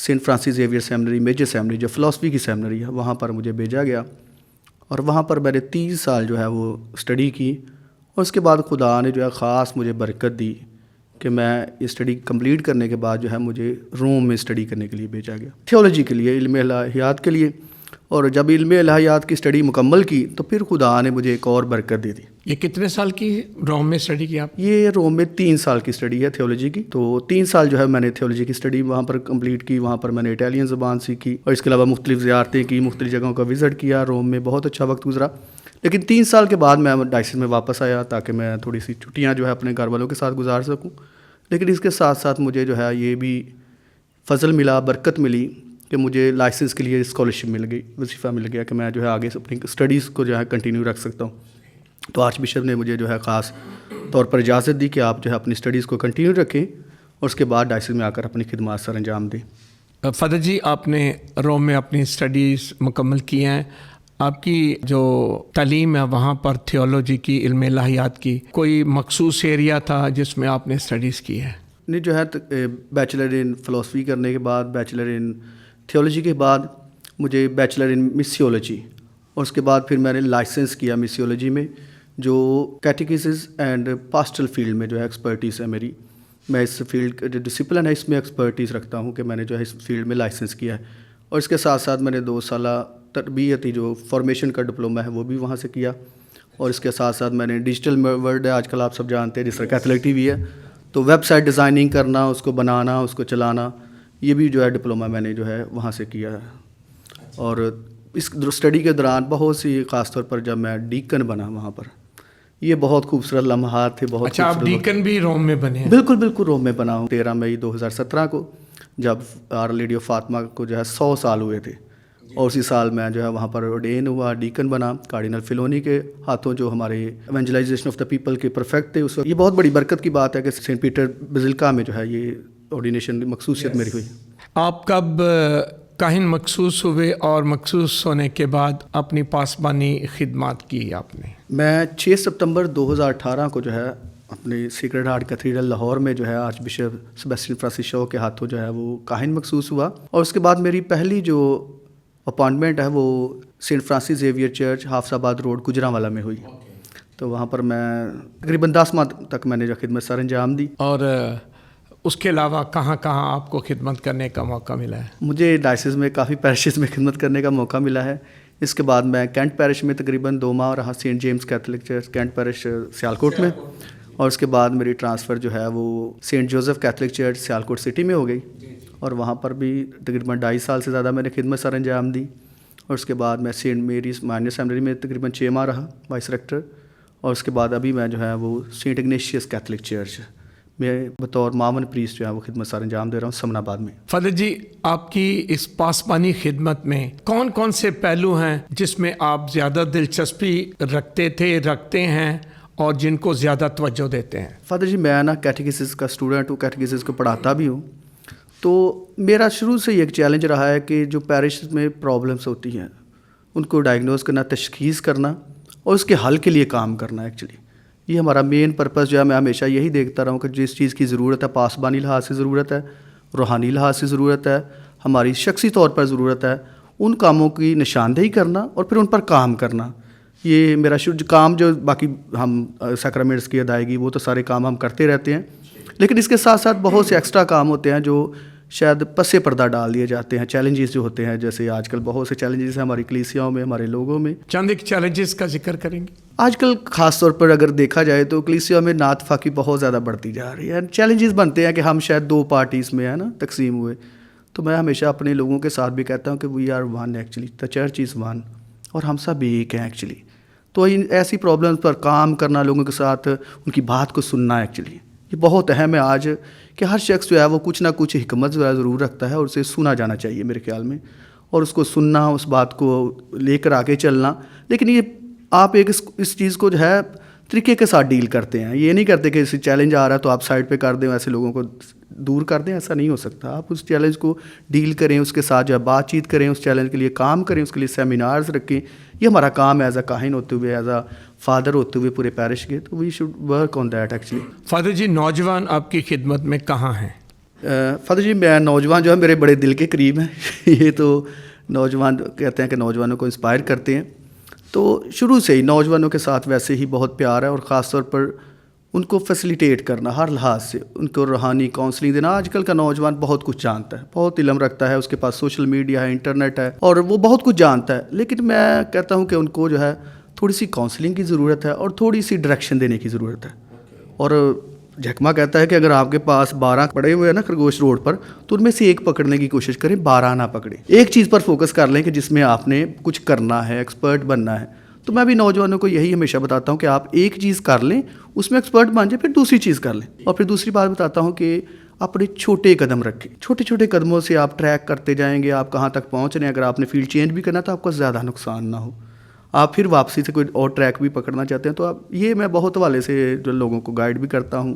Saint Francis Xavier seminary major seminary جو philosophy کی seminary ہے وہاں پر مجھے بھیجا گیا، اور وہاں پر میں نے 30 سال جو ہے وہ اسٹڈی کی، اور اس کے بعد خدا نے جو ہے خاص مجھے برکت دی کہ میں یہ اسٹڈی کمپلیٹ کرنے کے بعد جو ہے مجھے روم میں اسٹڈی کرنے کے لیے بھیجا گیا، تھیولوجی کے لیے، علم الہیات کے لیے۔ اور جب علم الہیات کی اسٹڈی مکمل کی تو پھر خدا نے مجھے ایک اور برکت دے دی۔ یہ کتنے سال کی روم میں اسٹڈی کی آپ؟ یہ روم میں 3 سال کی اسٹڈی ہے تھیولوجی کی، تو 3 سال جو ہے میں نے تھیولوجی کی اسٹڈی وہاں پر کمپلیٹ کی، وہاں پر میں نے اٹالین زبان سیکھی، اور اس کے علاوہ مختلف زیارتیں کی، مختلف جگہوں کا وزٹ کیا، روم میں بہت اچھا وقت گزرا۔ لیکن 3 سال کے بعد میں ڈائسس میں واپس آیا تاکہ میں تھوڑی سی چھٹیاں جو ہے اپنے گھر والوں کے ساتھ گزار سکوں، لیکن اس کے ساتھ ساتھ مجھے جو ہے یہ بھی فضل ملا، برکت ملی کہ مجھے لائسنس کے لیے اسکالرشپ مل گئی، وظیفہ مل گیا کہ میں جو ہے آگے اپنی اسٹڈیز کو جو ہے کنٹینیو رکھ سکتا ہوں۔ تو آرچ بشپ نے مجھے جو ہے خاص طور پر اجازت دی کہ آپ جو ہے اپنی اسٹڈیز کو کنٹینیو رکھیں اور اس کے بعد ڈائسس میں آ کر اپنی خدمات سر انجام دیں۔ فادر جی، آپ نے روم میں اپنی اسٹڈیز مکمل کی ہیں، آپ کی جو تعلیم ہے وہاں پر تھیولوجی کی، علم الہیات کی، کوئی مخصوص ایریا تھا جس میں آپ نے اسٹڈیز کی ہے؟ نہیں، جو ہے بیچلر ان فلاسفی کرنے کے بعد، بیچلر ان تھیولوجی کے بعد مجھے بیچلر ان مسیولوجی، اور اس کے بعد پھر میں نے لائسنس کیا مسیولوجی میں، جو کیٹیکسس اینڈ پاسٹرل فیلڈ میں جو ہے ایکسپرٹیز ہے میری۔ میں اس فیلڈ کا جو ڈسپلن ہے اس میں ایکسپرٹیز رکھتا ہوں کہ میں نے جو ہے اس فیلڈ میں لائسنس کیا ہے، اور اس کے ساتھ ساتھ میں نے 2 سالہ تربیتی جو فارمیشن کا ڈپلوما ہے وہ بھی وہاں سے کیا، اور اس کے ساتھ ساتھ میں نے ڈیجیٹل ورلڈ ہے آج کل آپ سب جانتے ہیں جس طرح کیتھولک ٹی وی ہے، تو ویب سائٹ ڈیزائننگ کرنا، اس کو بنانا، اس کو چلانا، یہ بھی جو ہے ڈپلوما میں نے جو ہے وہاں سے کیا ہے۔ اور اس اسٹڈی کے دوران بہت سی، خاص طور پر جب میں ڈیکن بنا وہاں پر، یہ بہت خوبصورت لمحات تھے، بہت اچھا، آپ ڈیکن بھی روم میں بنے ہیں؟ بالکل بالکل، روم میں بنا ہوں۔ 13 مئی 2017 کو جب آر لیڈی آف فاطمہ کو جو ہے 100 سال ہوئے تھے، اور اسی سال میں جو ہے وہاں پر ordain ہوا، ڈیکن بنا کارڈینل فیلونی کے ہاتھوں، جو ہمارے ایونجلائزیشن آف دا پیپل کے پرفیکٹ تھے اس وقت۔ یہ بہت بڑی برکت کی بات ہے کہ سینٹ پیٹر بزلکا میں جو ہے یہ آرڈینیشن مخصوصیت میری ہوئی۔ آپ کب کاہن مخصوص ہوئے اور مخصوص ہونے کے بعد اپنی پاسبانی خدمات کی آپ نے؟ میں 6 ستمبر 2018 کو جو ہے اپنے سیکرڈ ہارٹ کیتھیڈرل لاہور میں جو ہے آرچ بشپ سیباسٹین فرانسس شو کے ہاتھوں جو ہے وہ کاہن مخصوص ہوا، اور اس کے بعد میری پہلی جو اپائنٹمنٹ ہے وہ سینٹ فرانسس زیویئر چرچ حافظ آباد روڈ گجرانوالہ میں ہوئی، تو وہاں پر میں تقریباً 10 ماہ تک میں نے جو خدمت سر انجام دی۔ اور اس کے علاوہ کہاں کہاں آپ کو خدمت کرنے کا موقع ملا ہے؟ مجھے ڈائسس میں کافی پیرشز میں خدمت کرنے کا موقع ملا ہے۔ اس کے بعد میں کینٹ پیرش میں تقریباً 2 ماہ رہا، Saint James Catholic church cantt parish Sialkot میں، اور اس کے بعد میری ٹرانسفر جو ہے وہ Saint Joseph Catholic church Sialkot city میں ہو گئی، اور وہاں پر بھی تقریباً 2.5 سال سے زیادہ میں نے خدمت سر انجام دی۔ اور اس کے بعد میں سینٹ میریز مائنر سیمنری میں تقریباً 6 ماہ رہا وائس ریکٹر، اور اس کے بعد ابھی میں جو ہے وہ سینٹ اگنیشیس کیتھولک چرچ میں بطور معاون پریسٹ جو ہے وہ خدمت سر انجام دے رہا ہوں سمن آباد میں۔ فادر جی، آپ کی اس پاسبانی خدمت میں کون کون سے پہلو ہیں جس میں آپ زیادہ دلچسپی رکھتے ہیں اور جن کو زیادہ توجہ دیتے ہیں؟ فادر جی، میں نا کیٹیکسس کا اسٹوڈنٹ ہوں، کیٹیکسس کو پڑھاتا بھی ہوں، تو میرا شروع سے یہ ایک چیلنج رہا ہے کہ جو پیرش میں پرابلمس ہوتی ہیں ان کو ڈائگنوز کرنا، تشخیص کرنا اور اس کے حل کے لیے کام کرنا۔ ایکچولی یہ ہمارا مین پرپس جو ہے، میں ہمیشہ یہی دیکھتا رہا ہوں کہ جس چیز کی ضرورت ہے، پاسبانی لحاظ سے ضرورت ہے، روحانی لحاظ سے ضرورت ہے، ہماری شخصی طور پر ضرورت ہے، ان کاموں کی نشاندہی کرنا اور پھر ان پر کام کرنا۔ یہ میرا کام جو باقی ہم سیکرامنٹس کی ادائیگی، وہ تو سارے کام ہم کرتے رہتے ہیں، لیکن اس کے ساتھ ساتھ بہت سے ایکسٹرا کام ہوتے ہیں جو شاید پس پردہ ڈال دیے جاتے ہیں، چیلنجز جو ہوتے ہیں، جیسے آج کل بہت سے چیلنجز ہیں ہماری کلیسیاؤں میں، ہمارے لوگوں میں۔ چند ایک چیلنجز کا ذکر کریں گے؟ آج کل خاص طور پر اگر دیکھا جائے تو کلیسیاؤں میں نعت فاقی بہت زیادہ بڑھتی جا رہی ہے، چیلنجز بنتے ہیں کہ ہم شاید 2 پارٹیز میں تقسیم ہوئے، تو میں ہمیشہ اپنے لوگوں کے ساتھ بھی کہتا ہوں کہ we are one, actually the church is one, اور ہم سب ایک ہیں ایکچولی۔ تو ان ایسی پرابلمس پر کام کرنا، لوگوں کے ساتھ ان کی بات کو سننا، ایکچولی یہ بہت اہم ہے آج، کہ ہر شخص جو ہے وہ کچھ نہ کچھ حکمت ضرور رکھتا ہے اور اسے سنا جانا چاہیے میرے خیال میں، اور اس کو سننا، اس بات کو لے کر آگے چلنا۔ لیکن یہ آپ ایک اس چیز کو جو ہے طریقے کے ساتھ ڈیل کرتے ہیں، یہ نہیں کرتے کہ اس چیلنج آ رہا ہے تو آپ سائڈ پہ کر دیں، ایسے لوگوں کو دور کر دیں، ایسا نہیں ہو سکتا۔ آپ اس چیلنج کو ڈیل کریں، اس کے ساتھ جو ہے بات چیت کریں، اس چیلنج کے لیے کام کریں، اس کے لیے سیمینارز رکھیں۔ یہ ہمارا کام ہے ایز اے کاہن ہوتے ہوئے، ایز اے فادر ہوتے ہوئے پورے پیرش کے، تو we should work on that actually. Father جی، نوجوان آپ کی خدمت میں کہاں ہیں؟ فادر جی میں نوجوان جو ہے میرے بڑے دل کے قریب ہیں یہ تو نوجوان کہتے ہیں کہ نوجوانوں کو انسپائر کرتے ہیں، تو شروع سے ہی نوجوانوں کے ساتھ ویسے ہی بہت پیار ہے، اور خاص طور پر ان کو فیسیلیٹیٹ کرنا ہر لحاظ سے، ان کو روحانی کاؤنسلنگ دینا۔ آج کل کا نوجوان بہت کچھ جانتا ہے، بہت علم رکھتا ہے، اس کے پاس سوشل میڈیا ہے، انٹرنیٹ ہے، اور وہ بہت کچھ جانتا ہے، لیکن میں کہتا ہوں کہ ان کو جو ہے تھوڑی سی کاؤنسلنگ کی ضرورت ہے اور تھوڑی سی ڈائریکشن دینے کی ضرورت ہے۔ اور جھکما کہتا ہے کہ اگر آپ کے پاس 12 پڑے ہوئے ہیں نا خرگوش روڈ پر، تو ان میں سے ایک پکڑنے کی کوشش کریں، 12 نہ پکڑیں، ایک چیز پر فوکس کر لیں کہ جس میں آپ نے کچھ کرنا ہے، ایکسپرٹ بننا ہے۔ تو میں بھی نوجوانوں کو یہی ہمیشہ بتاتا ہوں کہ آپ ایک چیز کر لیں، اس میں ایکسپرٹ بن جائیں، پھر دوسری چیز کر لیں۔ اور پھر دوسری بات بتاتا ہوں کہ اپنے چھوٹے قدم رکھیں، چھوٹے چھوٹے قدموں سے آپ ٹریک کرتے جائیں گے، آپ کہاں تک پہنچ رہے ہیں۔ اگر آپ نے فیلڈ چینج بھی کرنا تو آپ کو زیادہ نقصان نہ ہو، آپ پھر واپسی سے کوئی اور ٹریک بھی پکڑنا چاہتے ہیں تو آپ یہ میں بہت حوالے سے جو لوگوں کو گائیڈ بھی کرتا ہوں،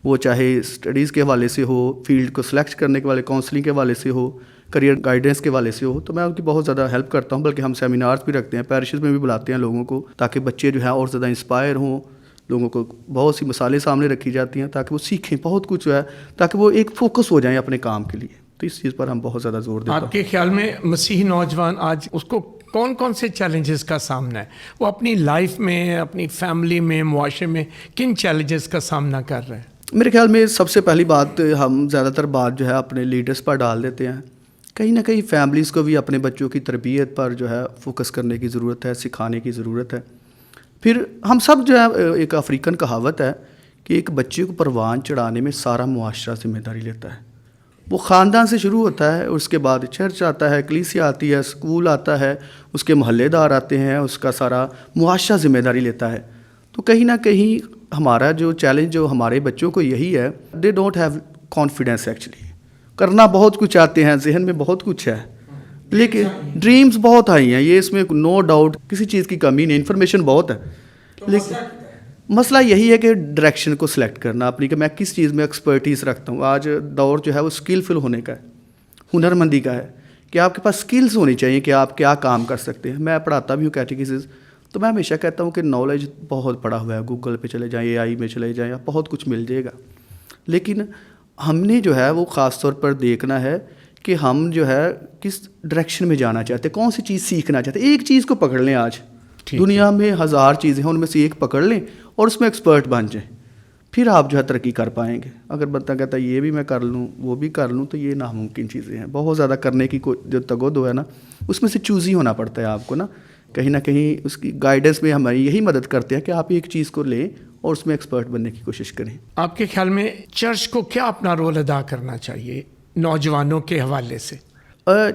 وہ چاہے اسٹڈیز کے حوالے سے ہو، فیلڈ کو سلیکٹ کرنے کے والے کاؤنسلنگ کے حوالے سے ہو، کریئر گائیڈنس کے حوالے سے ہو، تو میں ان کی بہت زیادہ ہیلپ کرتا ہوں۔ بلکہ ہم سیمینارز بھی رکھتے ہیں، پیرشز میں بھی بلاتے ہیں لوگوں کو، تاکہ بچے جو ہیں اور زیادہ انسپائر ہوں۔ لوگوں کو بہت سی مثالیں سامنے رکھی جاتی ہیں تاکہ وہ سیکھیں بہت کچھ جو ہے، تاکہ وہ ایک فوکس ہو جائیں اپنے کام کے لیے۔ تو اس چیز پر ہم بہت زیادہ زور دیتے ہیں۔ آپ کے خیال میں مسیحی نوجوان آج اس کو کون کون سے چیلنجز کا سامنا ہے؟ وہ اپنی لائف میں، اپنی فیملی میں، معاشرے میں کن چیلنجز کا سامنا کر رہے ہیں؟ میرے خیال میں سب سے پہلی بات، ہم زیادہ تر بات جو ہے اپنے لیڈرز پر ڈال دیتے ہیں۔ کہیں نہ کہیں فیملیز کو بھی اپنے بچوں کی تربیت پر جو ہے فوکس کرنے کی ضرورت ہے، سکھانے کی ضرورت ہے۔ پھر ہم سب جو ہے، ایک افریقن کہاوت ہے کہ ایک بچے کو پروان چڑھانے میں سارا معاشرہ ذمہ داری لیتا ہے۔ وہ خاندان سے شروع ہوتا ہے، اس کے بعد چرچ آتا ہے، کلیسیا آتی ہے، اسکول آتا ہے، اس کے محلے دار آتے ہیں، اس کا سارا معاشرہ ذمہ داری لیتا ہے۔ تو کہیں نہ کہیں ہمارا جو چیلنج جو ہمارے بچوں کو یہی ہے، they don't have confidence actually, کرنا بہت کچھ چاہتے ہیں، ذہن میں بہت کچھ ہے، لیکن ڈریمز بہت ہائی ہیں، یہ اس میں نو ڈاؤٹ کسی چیز کی کمی نہیں، انفارمیشن بہت ہے، لیکن مسئلہ یہی ہے کہ ڈائریکشن کو سلیکٹ کرنا اپنی، کہ میں کس چیز میں ایکسپرٹیز رکھتا ہوں۔ آج دور جو ہے وہ اسکلفل ہونے کا ہے، ہنرمندی کا ہے، کہ آپ کے پاس اسکلز ہونی چاہیے کہ آپ کیا کام کر سکتے ہیں۔ میں پڑھاتا بھی ہوں کیٹیکسز، تو میں ہمیشہ کہتا ہوں کہ نالج بہت پڑا ہوا ہے، گوگل پہ چلے جائیں، AI میں چلے جائیں، آپ بہت کچھ مل جائے گا، لیکن ہم نے جو ہے وہ خاص طور پر دیکھنا ہے کہ ہم جو ہے کس ڈائریکشن میں جانا چاہتے ہیں، کون سی چیز سیکھنا چاہتے ہیں۔ ایک چیز کو پکڑ لیں، آج دنیا میں 1000 چیزیں ہیں، ان میں سے ایک پکڑ لیں اور اس میں ایکسپرٹ بن جائیں، پھر آپ جو ہے ترقی کر پائیں گے۔ اگر بندہ کہتا ہے یہ بھی میں کر لوں، وہ بھی کر لوں، تو یہ ناممکن چیزیں ہیں۔ بہت زیادہ کرنے کی جو تگود ہے نا، اس میں سے چوز ہی ہونا پڑتا ہے آپ کو نا، کہیں نہ کہیں اس کی گائیڈنس میں ہماری یہی مدد کرتے ہیں کہ آپ ایک چیز کو لیں اور اس میں ایکسپرٹ بننے کی کوشش کریں۔ آپ کے خیال میں چرچ کو کیا اپنا رول ادا کرنا چاہیے نوجوانوں کے حوالے سے؟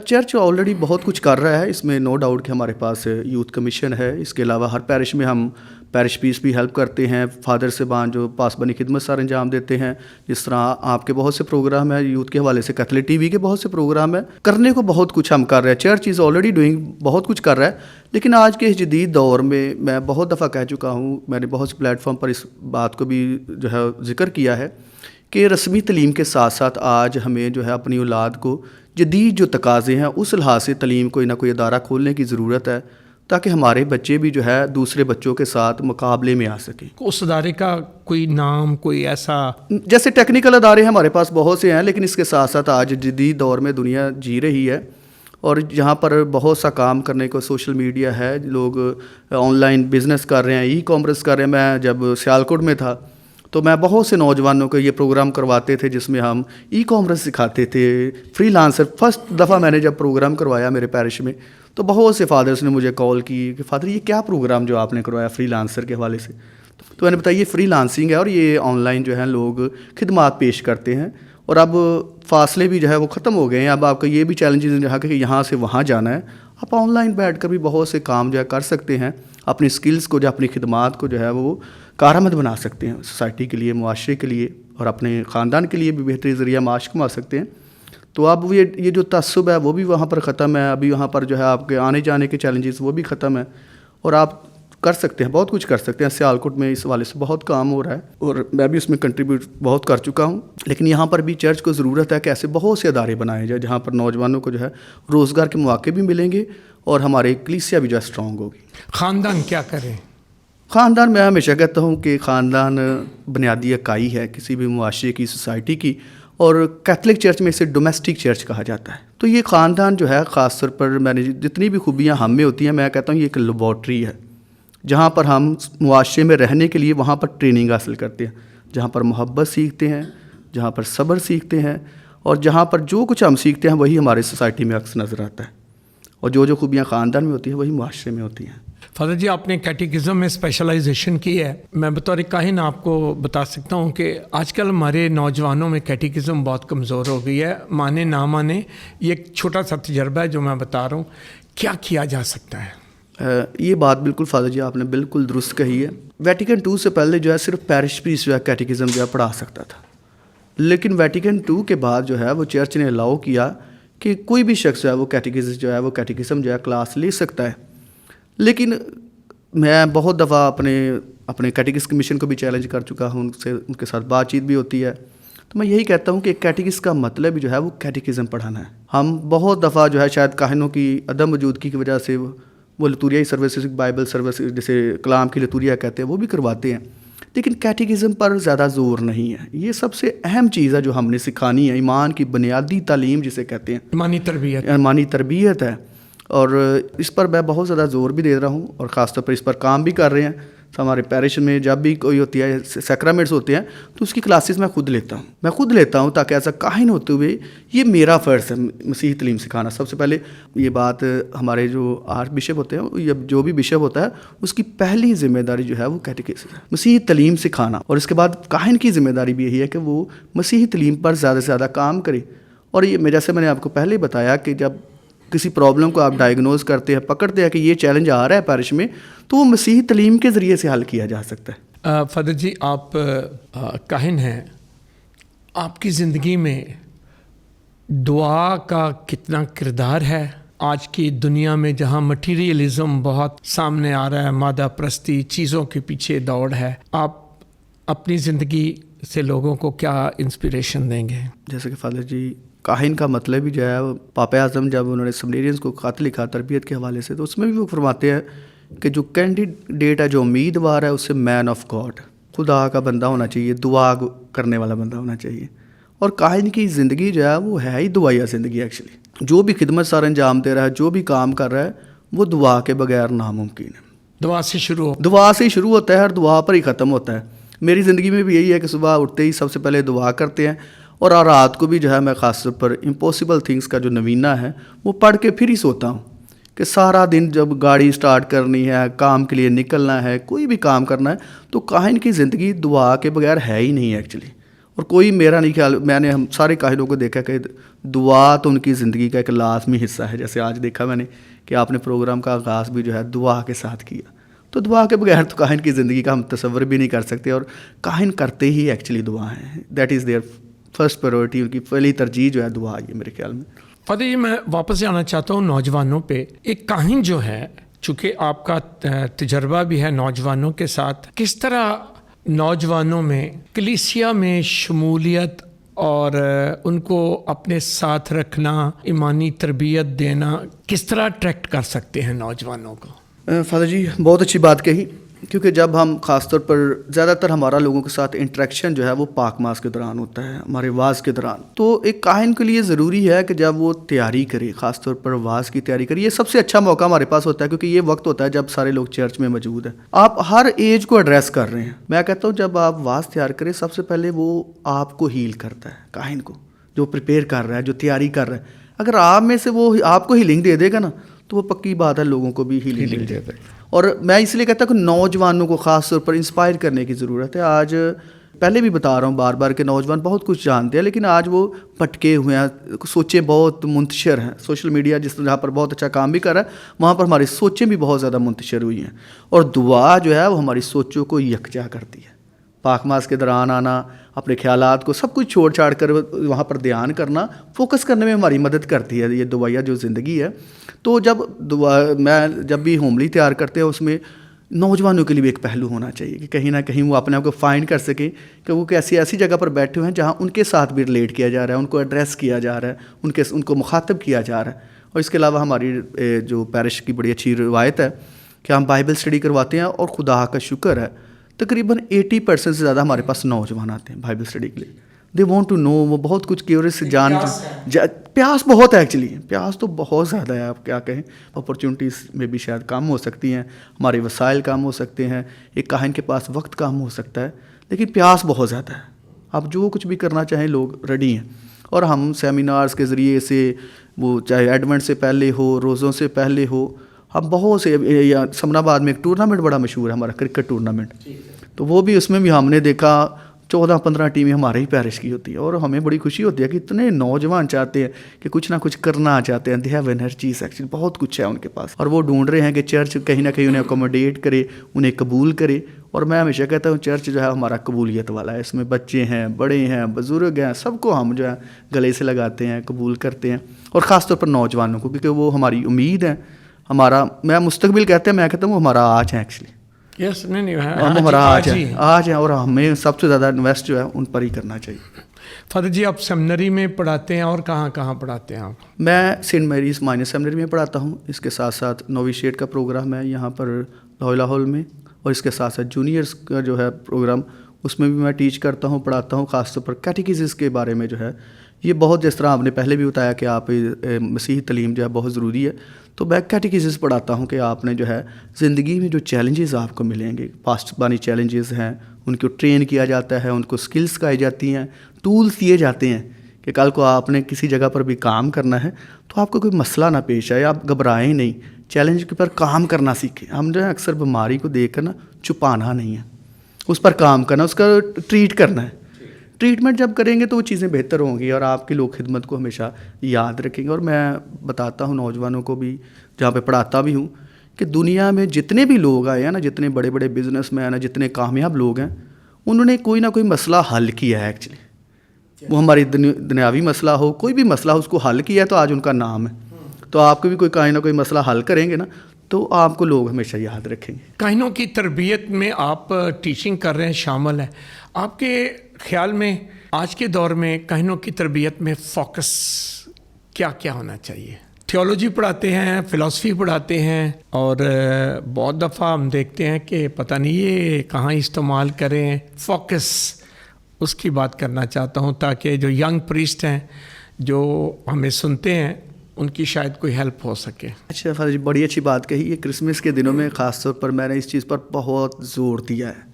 چرچ آلریڈی بہت کچھ کر رہا ہے، اس میں نو ڈاؤٹ کہ ہمارے پاس یوتھ کمیشن ہے، اس کے علاوہ ہر پیرش میں ہم پیرش پیس بھی ہیلپ کرتے ہیں، فادر صاحبان جو پاسبانی خدمت سر انجام دیتے ہیں، جس طرح آپ کے بہت سے پروگرام ہیں یوتھ کے حوالے سے، کیتھولک ٹی وی کے بہت سے پروگرام ہیں، کرنے کو بہت کچھ ہم کر رہے ہیں۔ چرچ از آلریڈی ڈوئنگ، بہت کچھ کر رہا ہے، لیکن آج کے اس جدید دور میں بہت دفعہ کہہ چکا ہوں، میں نے بہت سے پلیٹ فارم پر اس بات کو بھی جو ہے ذکر کیا ہے کہ رسمی تعلیم کے ساتھ ساتھ آج ہمیں جو ہے اپنی اولاد کو جدید جو تقاضے ہیں اس لحاظ سے تعلیم کوئی نہ کوئی ادارہ کھولنے کی ضرورت ہے، تاکہ ہمارے بچے بھی جو ہے دوسرے بچوں کے ساتھ مقابلے میں آ سکیں۔ اس ادارے کا کوئی نام، کوئی ایسا؟ جیسے ٹیکنیکل ادارے ہمارے پاس بہت سے ہیں، لیکن اس کے ساتھ ساتھ آج جدید دور میں دنیا جی رہی ہے، اور جہاں پر بہت سا کام کرنے کو سوشل میڈیا ہے، لوگ آن لائن بزنس کر رہے ہیں، ای کامرس کر رہے ہیں۔ میں جب سیالکوٹ میں تھا تو میں بہت سے نوجوانوں کو یہ پروگرام کرواتے تھے جس میں ہم ای کامرس سکھاتے تھے، فری لانسر۔ فرسٹ دفعہ میں نے جب پروگرام کروایا میرے پیرش میں، تو بہت سے فادرس نے مجھے کال کی کہ فادر یہ کیا پروگرام جو آپ نے کروایا فری لانسر کے حوالے سے؟ تو میں نے بتایا یہ فری لانسنگ ہے، اور یہ آن لائن جو ہے لوگ خدمات پیش کرتے ہیں، اور اب فاصلے بھی جو ہے وہ ختم ہو گئے ہیں۔ اب آپ کا یہ بھی چیلنجز رہا کہ یہاں سے وہاں جانا ہے، آپ آن لائن بیٹھ کر بھی بہت سے کام جو ہے کر سکتے ہیں، اپنی سکلز کو جو اپنی خدمات کو جو ہے وہ کارآمد بنا سکتے ہیں، سوسائٹی کے لیے، معاشرے کے لیے، اور اپنے خاندان کے لیے بھی بہتری ذریعہ معاش کما سکتے ہیں۔ تو اب یہ جو تعصب ہے وہ بھی وہاں پر ختم ہے، ابھی وہاں پر جو ہے آپ کے آنے جانے کے چیلنجز وہ بھی ختم ہیں، اور آپ کر سکتے ہیں، بہت کچھ کر سکتے ہیں۔ سیالکوٹ میں اس حوالے سے بہت کام ہو رہا ہے، اور میں بھی اس میں کنٹریبیوٹ بہت کر چکا ہوں، لیکن یہاں پر بھی چرچ کو ضرورت ہے کہ ایسے بہت سے ادارے بنائے جائیں جہاں پر نوجوانوں کو جو ہے روزگار کے مواقع بھی ملیں گے، اور ہمارے کلیسیا بھی جو ہے اسٹرانگ ہوگی۔ خاندان کیا کریں؟ خاندان، میں ہمیشہ کہتا ہوں کہ خاندان بنیادی اکائی ہے کسی بھی معاشرے کی، سوسائٹی کی، اور کیتھولک چرچ میں اسے ڈومیسٹک چرچ کہا جاتا ہے. تو یہ خاندان جو ہے خاص طور پر میں نے جتنی بھی خوبیاں ہم میں ہوتی ہیں میں کہتا ہوں یہ ایک لیبارٹری ہے جہاں پر ہم معاشرے میں رہنے کے لیے وہاں پر ٹریننگ حاصل کرتے ہیں, جہاں پر محبت سیکھتے ہیں, جہاں پر صبر سیکھتے ہیں, اور جہاں پر جو کچھ ہم سیکھتے ہیں وہی ہمارے سوسائٹی میں اکثر نظر آتا ہے, اور جو خوبیاں خاندان میں ہوتی ہیں وہی معاشرے میں ہوتی ہیں. فادر جی آپ نے کیٹیکزم میں اسپیشلائزیشن کی ہے. میں بطور کاہن آپ کو بتا سکتا ہوں کہ آج کل ہمارے نوجوانوں میں کیٹیکزم بہت کمزور ہو گئی ہے. مانے نہ مانے, یہ ایک چھوٹا سا تجربہ ہے جو میں بتا رہا ہوں. کیا کیا جا سکتا ہے؟ یہ بات بالکل فادر جی آپ نے بالکل درست کہی ہے. ویٹیکن II سے پہلے جو ہے صرف پیرش پریسٹ جو ہے کیٹیکزم جو ہے پڑھا سکتا تھا, لیکن ویٹیکن II کے بعد جو ہے وہ چرچ نے الاؤ کیا کہ کوئی بھی شخص جو ہے وہ کیٹیکزم جو ہے کلاس لے سکتا ہے. لیکن میں بہت دفعہ اپنے کیٹیکس کمیشن کو بھی چیلنج کر چکا ہوں, ان کے ساتھ بات چیت بھی ہوتی ہے. تو میں یہی کہتا ہوں کہ کیٹیکس کا مطلب جو ہے وہ کیٹیکزم پڑھانا ہے. ہم بہت دفعہ جو ہے شاید کاہنوں کی عدم موجودگی کی وجہ سے وہ لتوریائی سروسز, بائبل سروس جیسے کلام کی لتوریا کہتے ہیں, وہ بھی کرواتے ہیں, لیکن کیٹیکزم پر زیادہ زور نہیں ہے. یہ سب سے اہم چیز ہے جو ہم نے سکھانی ہے, ایمان کی بنیادی تعلیم جسے کہتے ہیں, ایمانی تربیت ہے. اور اس پر میں بہت زیادہ زور بھی دے رہا ہوں, اور خاص طور پر اس پر کام بھی کر رہے ہیں. ہمارے پیرش میں جب بھی کوئی ہوتی ہے سیکرامنٹس ہوتے ہیں تو اس کی کلاسز میں خود لیتا ہوں تاکہ ایسا کاہن ہوتے ہوئے یہ میرا فرض ہے مسیحی تعلیم سکھانا. سب سے پہلے یہ بات ہمارے جو آرچ بشپ ہوتے ہیں یا جو بھی بشپ ہوتا ہے اس کی پہلی ذمہ داری جو ہے وہ کیٹیکسس ہے, مسیحی تعلیم سکھانا. اور اس کے بعد کاہن کی ذمہ داری بھی یہی ہے کہ وہ مسیحی تعلیم پر زیادہ سے زیادہ کام کرے. اور یہ جیسے میں نے آپ کو پہلے بتایا کہ جب کسی پرابلم کو آپ ڈائیگنوز کرتے ہیں, پکڑتے ہیں کہ یہ چیلنج آ رہا ہے پیرش میں, تو وہ مسیحی تعلیم کے ذریعے سے حل کیا جا سکتا ہے. فادر جی آپ کاہن ہیں, آپ کی زندگی میں دعا کا کتنا کردار ہے؟ آج کی دنیا میں جہاں مٹیریلزم بہت سامنے آ رہا ہے, مادہ پرستی, چیزوں کے پیچھے دوڑ ہے, آپ اپنی زندگی سے لوگوں کو کیا انسپریشن دیں گے؟ جیسے کہ فادر جی کاہن کا مطلب بھی جو ہے پاپا اعظم جب انہوں نے سمنیرینز کو خط لکھا تربیت کے حوالے سے, تو اس میں بھی وہ فرماتے ہیں کہ جو کینڈیڈیٹ ہے, جو امیدوار ہے, اس سے مین آف گاڈ, خدا کا بندہ ہونا چاہیے, دعا کرنے والا بندہ ہونا چاہیے. اور کاہن کی زندگی جو ہے وہ ہے ہی دعائیا زندگی. ایکچولی جو بھی خدمت سر انجام دے رہا ہے, جو بھی کام کر رہا ہے, وہ دعا کے بغیر ناممکن ہے. دعا سے ہی شروع ہوتا ہے اور دعا پر ہی ختم ہوتا ہے. میری زندگی میں بھی یہی ہے کہ صبح اٹھتے ہی سب سے پہلے دعا کرتے ہیں, اور رات کو بھی جو ہے میں خاص طور پر امپاسبل تھنگس کا جو نوینہ ہے وہ پڑھ کے پھر ہی سوتا ہوں کہ سارا دن جب گاڑی سٹارٹ کرنی ہے, کام کے لیے نکلنا ہے, کوئی بھی کام کرنا ہے, تو کاہن کی زندگی دعا کے بغیر ہے ہی نہیں ایکچولی. اور کوئی میرا نہیں خیال, میں نے ہم سارے کاہنوں کو دیکھا کہ دعا تو ان کی زندگی کا ایک لازمی حصہ ہے. جیسے آج دیکھا میں نے کہ آپ نے پروگرام کا آغاز بھی جو ہے دعا کے ساتھ کیا, تو دعا کے بغیر تو کاہن کی زندگی کا ہم تصور بھی نہیں کر سکتے. اور کاہن کرتے ہی ایکچولی دعا ہے, that is their first priority, ان کی پہلی ترجیح جو ہے دعا ہے میرے خیال میں. فادر جی میں واپس جانا چاہتا ہوں نوجوانوں پہ. ایک کاہن جو ہے, چونکہ آپ کا تجربہ بھی ہے نوجوانوں کے ساتھ, کس طرح نوجوانوں میں کلیسیا میں شمولیت اور ان کو اپنے ساتھ رکھنا, ایمانی تربیت دینا, کس طرح اٹریکٹ کر سکتے ہیں نوجوانوں کو؟ فادر جی بہت اچھی بات کہی, کیونکہ جب ہم خاص طور پر زیادہ تر ہمارا لوگوں کے ساتھ انٹریکشن جو ہے وہ پاک ماس کے دوران ہوتا ہے, ہمارے واز کے دوران. تو ایک کاہن کے لیے ضروری ہے کہ جب وہ تیاری کرے, خاص طور پر واز کی تیاری کرے, یہ سب سے اچھا موقع ہمارے پاس ہوتا ہے کیونکہ یہ وقت ہوتا ہے جب سارے لوگ چرچ میں موجود ہیں. آپ ہر ایج کو ایڈریس کر رہے ہیں. میں کہتا ہوں جب آپ واز تیار کریں, سب سے پہلے وہ آپ کو ہیل کرتا ہے, کاہن کو جو پریپیئر کر رہا ہے, جو تیاری کر رہا ہے. اگر آپ میں سے وہ آپ کو ہیلنگ دے دے گا نا, تو وہ پکی بات ہے لوگوں کو بھی ہیلنگ دے دے. اور میں اس لیے کہتا ہوں کہ نوجوانوں کو خاص طور پر انسپائر کرنے کی ضرورت ہے. آج پہلے بھی بتا رہا ہوں بار بار کہ نوجوان بہت کچھ جانتے ہیں, لیکن آج وہ پٹکے ہوئے ہیں, سوچیں بہت منتشر ہیں. سوشل میڈیا جہاں پر بہت اچھا کام بھی کر رہا ہے, وہاں پر ہماری سوچیں بھی بہت زیادہ منتشر ہوئی ہیں. اور دعا جو ہے وہ ہماری سوچوں کو یکجا کرتی ہے. پاک ماس کے دوران آنا, اپنے خیالات کو سب کچھ چھوڑ چھاڑ کر وہاں پر دھیان کرنا, فوکس کرنے میں ہماری مدد کرتی ہے یہ دعائیا جو زندگی ہے. تو میں جب بھی ہوملی تیار کرتے ہیں, اس میں نوجوانوں کے لیے بھی ایک پہلو ہونا چاہیے کہ کہیں نہ کہیں وہ اپنے آپ کو فائنڈ کر سکیں کہ وہ ایسی جگہ پر بیٹھے ہوئے ہیں جہاں ان کے ساتھ بھی ریلیٹ کیا جا رہا ہے, ان کو ایڈریس کیا جا رہا ہے, ان کو مخاطب کیا جا رہا ہے. اور اس کے علاوہ ہماری جو پیرش کی بڑی اچھی روایت ہے کہ ہم بائبل اسٹڈی کرواتے ہیں, اور خدا کا شکر ہے تقریباً 80% سے زیادہ ہمارے پاس نوجوان آتے ہیں بائبل اسٹڈی کے لیے. دے وانٹ ٹو نو، وہ بہت کچھ کیوریس پیاس بہت ہے ایکچولی، پیاس تو بہت زیادہ ہے. آپ کیا کہیں، اپرچونیٹیز میں بھی شاید کم ہو سکتی ہیں، ہمارے وسائل کم ہو سکتے ہیں، ایک کاہن کے پاس وقت کم ہو سکتا ہے، لیکن پیاس بہت زیادہ ہے. آپ جو کچھ بھی کرنا چاہیں لوگ ریڈی ہیں. اور ہم سیمینارز کے ذریعے سے، وہ چاہے ایڈونٹ سے پہلے ہو، روزوں سے پہلے ہو، ہم بہت سے، سمن آباد میں ایک ٹورنامنٹ بڑا مشہور ہے ہمارا، کرکٹ ٹورنامنٹ، تو وہ بھی اس میں بھی ہم نے دیکھا 14-15 ٹیمیں ہمارے ہی پیرش کی ہوتی ہیں. اور ہمیں بڑی خوشی ہوتی ہے کہ اتنے نوجوان چاہتے ہیں کہ کچھ نہ کچھ کرنا چاہتے ہیں. دے ہیو انرجیز ایکچولی، بہت کچھ ہے ان کے پاس، اور وہ ڈھونڈ رہے ہیں کہ چرچ کہیں نہ کہیں انہیں اکوموڈیٹ کرے، انہیں قبول کرے. اور میں ہمیشہ کہتا ہوں چرچ جو ہے ہمارا قبولیت والا ہے. اس میں بچے ہیں، بڑے ہیں، بزرگ ہیں، سب کو ہم جو ہے گلے سے لگاتے ہیں، قبول کرتے ہیں. اور خاص طور پر نوجوانوں کو، کیونکہ وہ ہماری امید ہے، ہمارا، میں مستقبل کہتے ہیں، میں کہتا ہوں وہ ہمارا آج ہے ایکچولی. یس، نہیں ہمارا آج ہے، اور ہمیں سب سے زیادہ انویسٹ جو ہے ان پر ہی کرنا چاہیے. فادر جی، آپ سیمنری میں پڑھاتے ہیں اور کہاں کہاں پڑھاتے ہیں آپ؟ میں سینٹ میریز مائنر سیمنری میں پڑھاتا ہوں. اس کے ساتھ ساتھ نوویشیٹ کا پروگرام ہے یہاں پر لاہور ہال میں، اور اس کے ساتھ ساتھ جونیئرس کا جو ہے پروگرام، اس میں بھی میں ٹیچ کرتا ہوں، پڑھاتا ہوں. خاص طور پر کیٹیکیزس کے بارے میں جو ہے یہ بہت، جس طرح آپ نے پہلے بھی بتایا کہ آپ مسیحی تعلیم جو ہے بہت ضروری ہے، تو میں کیٹیکیزس پڑھاتا ہوں کہ آپ نے جو ہے زندگی میں جو چیلنجز آپ کو ملیں گے، پاسبانی چیلنجز ہیں، ان کو ٹرین کیا جاتا ہے، ان کو سکلز سکھائی جاتی ہیں، ٹولس دیے جاتے ہیں کہ کل کو آپ نے کسی جگہ پر بھی کام کرنا ہے تو آپ کو کوئی مسئلہ نہ پیش آئے، آپ گھبرائیں نہیں، چیلنج کے پر کام کرنا سیکھیں. ہم جو ہے اکثر بیماری کو دیکھ کر نا چھپانا نہیں ہے، اس پر کام کرنا، اس کا ٹریٹ کرنا ہے. ٹریٹمنٹ جب کریں گے تو وہ چیزیں بہتر ہوں گی، اور آپ کے لوگ خدمت کو ہمیشہ یاد رکھیں گے. اور میں بتاتا ہوں نوجوانوں کو بھی، جہاں پہ پڑھاتا بھی ہوں، کہ دنیا میں جتنے بھی لوگ آئے ہیں نا، جتنے بڑے بڑے بزنس مین ہیں، جتنے کامیاب لوگ ہیں، انہوں نے کوئی نہ کوئی مسئلہ حل کیا ہے ایکچولی. وہ ہماری دنیاوی مسئلہ ہو، کوئی بھی مسئلہ ہو، اس کو حل کیا ہے تو آج ان کا نام ہے. تو آپ کو بھی کوئی نہ کوئی مسئلہ حل کریں گے نا تو آپ کو لوگ ہمیشہ یاد رکھیں گے. کاہنوں کی تربیت میں آپ ٹیچنگ کر رہے ہیں، شامل ہیں. آپ کے خیال میں آج کے دور میں کاہنوں کی تربیت میں فوکس کیا کیا ہونا چاہیے؟ تھیولوجی پڑھاتے ہیں، فلسفی پڑھاتے ہیں، اور بہت دفعہ ہم دیکھتے ہیں کہ پتہ نہیں یہ کہاں استعمال کریں. فوکس، اس کی بات کرنا چاہتا ہوں تاکہ جو ینگ پریسٹ ہیں جو ہمیں سنتے ہیں ان کی شاید کوئی ہیلپ ہو سکے. اچھا فادر جی، بڑی اچھی بات کہی. یہ کرسمس کے دنوں میں خاص طور پر میں نے اس چیز پر بہت زور دیا ہے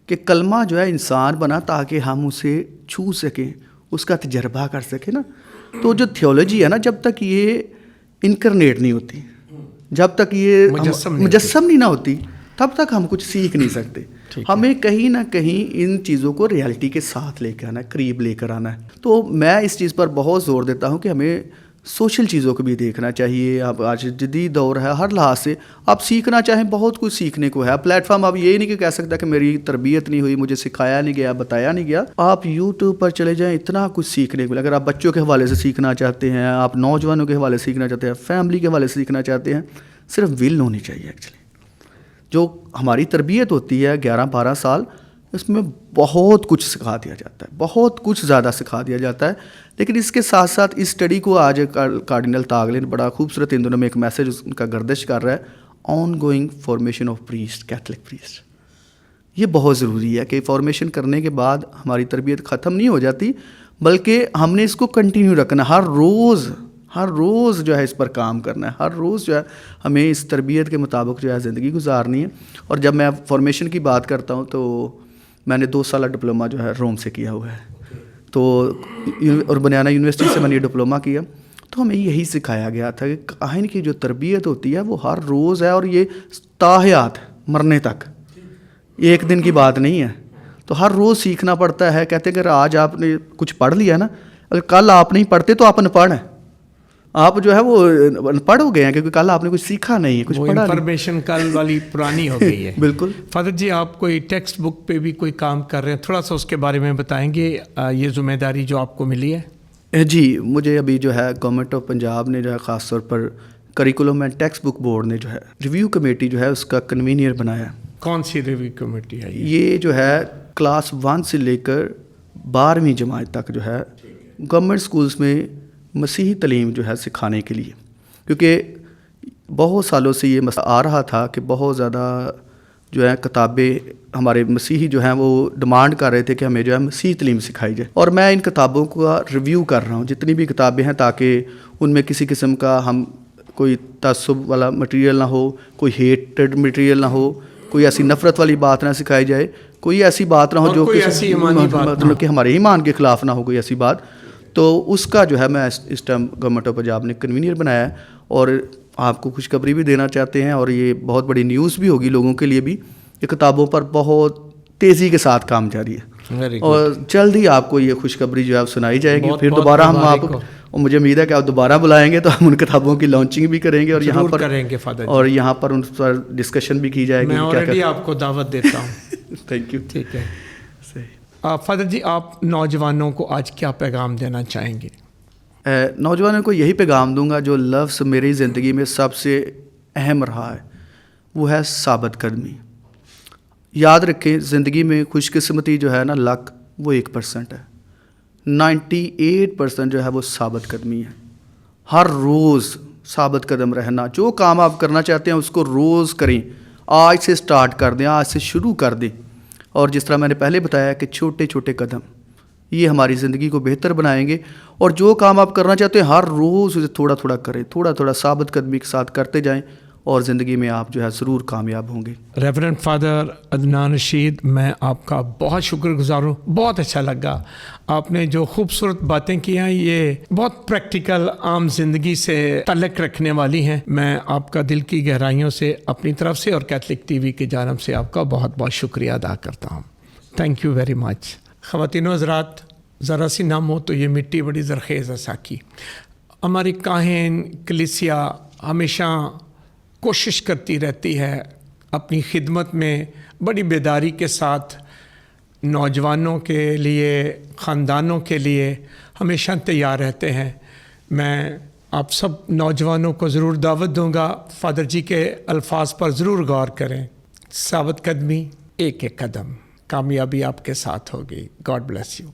کہ کلمہ جو ہے انسان بنا تاکہ ہم اسے چھو سکیں، اس کا تجربہ کر سکیں نا. تو جو تھیولوجی ہے نا، جب تک یہ انکرنیٹ نہیں ہوتی، جب تک یہ مجسم نہیں نہ ہوتی، تب تک ہم کچھ سیکھ نہیں سکتے. ہمیں کہیں نہ کہیں ان چیزوں کو ریالٹی کے ساتھ لے کے آنا ہے، قریب لے کر آنا ہے. تو میں اس چیز پر بہت زور دیتا ہوں کہ ہمیں سوشل چیزوں کو بھی دیکھنا چاہیے. اب آج جدید دور ہے، ہر لحاظ سے آپ سیکھنا چاہیں بہت کچھ سیکھنے کو ہے. پلیٹ فارم آپ یہ نہیں کہ کہہ سکتا کہ میری تربیت نہیں ہوئی، مجھے سکھایا نہیں گیا، بتایا نہیں گیا. آپ یوٹیوب پر چلے جائیں، اتنا کچھ سیکھنے کو. اگر آپ بچوں کے حوالے سے سیکھنا چاہتے ہیں، آپ نوجوانوں کے حوالے سے سیکھنا چاہتے ہیں، فیملی کے حوالے سے سیکھنا چاہتے ہیں، صرف ول ہونی چاہیے. ایکچولی جو ہماری تربیت ہوتی ہے 11-12 سال، اس میں بہت کچھ سکھا دیا جاتا ہے، بہت کچھ زیادہ سکھا دیا جاتا ہے. لیکن اس کے ساتھ ساتھ اس اسٹڈی کو آج کارڈینل تاغلے نے بڑا خوبصورت ان دنوں میں ایک میسج ان کا گردش کر رہا ہے، on going formation of priest, Catholic priest. یہ بہت ضروری ہے کہ فارمیشن کرنے کے بعد ہماری تربیت ختم نہیں ہو جاتی، بلکہ ہم نے اس کو کنٹینیو رکھنا. ہر روز جو ہے اس پر کام کرنا ہے، ہر روز جو ہے ہمیں اس تربیت کے مطابق جو ہے زندگی گزارنی ہے. اور جب میں فارمیشن کی بات کرتا ہوں تو میں نے 2 سالہ ڈپلومہ جو ہے روم سے کیا ہوا ہے، تو اور بنیانہ یونیورسٹی سے میں نے ڈپلومہ کیا. تو ہمیں یہی سکھایا گیا تھا کہ کاہن کی جو تربیت ہوتی ہے وہ ہر روز ہے، اور یہ تاحیات مرنے تک، ایک دن کی بات نہیں ہے. تو ہر روز سیکھنا پڑتا ہے. کہتے ہیں کہ اگر آج آپ نے کچھ پڑھ لیا نا، اگر کل آپ نہیں پڑھتے تو آپ ان پڑھ ہیں، آپ جو ہے وہ ان پڑھ ہو گئے ہیں، کیونکہ کل آپ نے کچھ سیکھا نہیں ہے، کچھ پڑھا نہیں. انفارمیشن کل والی پرانی ہو گئی ہے. بالکل. فادر جی، آپ کوئی ٹیکسٹ بک پہ بھی کوئی کام کر رہے ہیں، تھوڑا سا اس کے بارے میں بتائیں گے، یہ ذمہ داری جو آپ کو ملی ہے؟ جی، مجھے ابھی جو ہے گورنمنٹ آف پنجاب نے جو ہے خاص طور پر curriculum and text book board نے جو ہے ریویو کمیٹی جو ہے اس کا کنوینئر بنایا ہے. کون سی ریویو کمیٹی ہے یہ جو ہے کلاس 1 سے لے کر 12ویں جماعت تک جو ہے گورنمنٹ اسکولس میں مسیحی تعلیم جو ہے سکھانے کے لیے. کیونکہ بہت سالوں سے یہ مسئلہ آ رہا تھا کہ بہت زیادہ جو ہے کتابیں ہمارے مسیحی جو ہیں وہ ڈیمانڈ کر رہے تھے کہ ہمیں جو ہے مسیحی تعلیم سکھائی جائے، اور میں ان کتابوں کا ریویو کر رہا ہوں جتنی بھی کتابیں ہیں، تاکہ ان میں کسی قسم کا ہم کوئی تعصب والا مٹیریل نہ ہو، کوئی ہیٹڈ مٹیریل نہ ہو، کوئی ایسی نفرت والی بات نہ سکھائی جائے، کوئی ایسی بات نہ ہو جو کہ ہمارے ایمان کے خلاف نہ ہو، کوئی ایسی بات. تو اس کا جو ہے میں اس ٹائم گورنمنٹ آف پنجاب نے کنوینئر بنایا ہے، اور آپ کو خوشخبری بھی دینا چاہتے ہیں، اور یہ بہت بڑی نیوز بھی ہوگی لوگوں کے لیے بھی، یہ کتابوں پر بہت تیزی کے ساتھ کام جاری ہے، اور جلد ہی آپ کو یہ خوشخبری جو ہے سنائی جائے گی. پھر دوبارہ ہم آپ، اور مجھے امید ہے کہ آپ دوبارہ بلائیں گے تو ہم ان کتابوں کی لانچنگ بھی کریں گے، اور یہاں پر کریں گے فادر، اور یہاں پر ان پر ڈسکشن بھی کی جائے گی. میں آلریڈی آپ کو دعوت دیتا ہوں. Thank you. ٹھیک ہے. صحیح. فادر جی، آپ نوجوانوں کو آج کیا پیغام دینا چاہیں گے؟ نوجوانوں کو یہی پیغام دوں گا جو لفظ میری زندگی میں سب سے اہم رہا ہے، وہ ہے ثابت قدمی. یاد رکھیں، زندگی میں خوش قسمتی جو ہے نا، لک، وہ 1% ہے. 98% جو ہے وہ ثابت قدمی ہے. ہر روز ثابت قدم رہنا. جو کام آپ کرنا چاہتے ہیں اس کو روز کریں، آج سے سٹارٹ کر دیں، آج سے شروع کر دیں. اور جس طرح میں نے پہلے بتایا کہ چھوٹے چھوٹے قدم یہ ہماری زندگی کو بہتر بنائیں گے. اور جو کام آپ کرنا چاہتے ہیں ہر روز اسے تھوڑا تھوڑا کریں، تھوڑا تھوڑا ثابت قدمی کے ساتھ کرتے جائیں، اور زندگی میں آپ جو ہے ضرور کامیاب ہوں گے. ریورنڈ فادر عدنان رشید، میں آپ کا بہت شکر گزار ہوں. بہت اچھا لگا. آپ نے جو خوبصورت باتیں کی ہیں یہ بہت پریکٹیکل، عام زندگی سے تعلق رکھنے والی ہیں. میں آپ کا دل کی گہرائیوں سے اپنی طرف سے اور کیتھلک ٹی وی کی جانب سے آپ کا بہت بہت شکریہ ادا کرتا ہوں. Thank you very much. خواتین و حضرات، ذرا سی نام ہو تو یہ مٹی بڑی زرخیز ہے ساکی. ہماری کاہن کلیسیا ہمیشہ کوشش کرتی رہتی ہے اپنی خدمت میں بڑی بیداری کے ساتھ، نوجوانوں کے لیے، خاندانوں کے لیے ہمیشہ تیار رہتے ہیں. میں آپ سب نوجوانوں کو ضرور دعوت دوں گا، فادر جی کے الفاظ پر ضرور غور کریں. ثابت قدمی، ایک ایک قدم، کامیابی آپ کے ساتھ ہوگی. God bless you.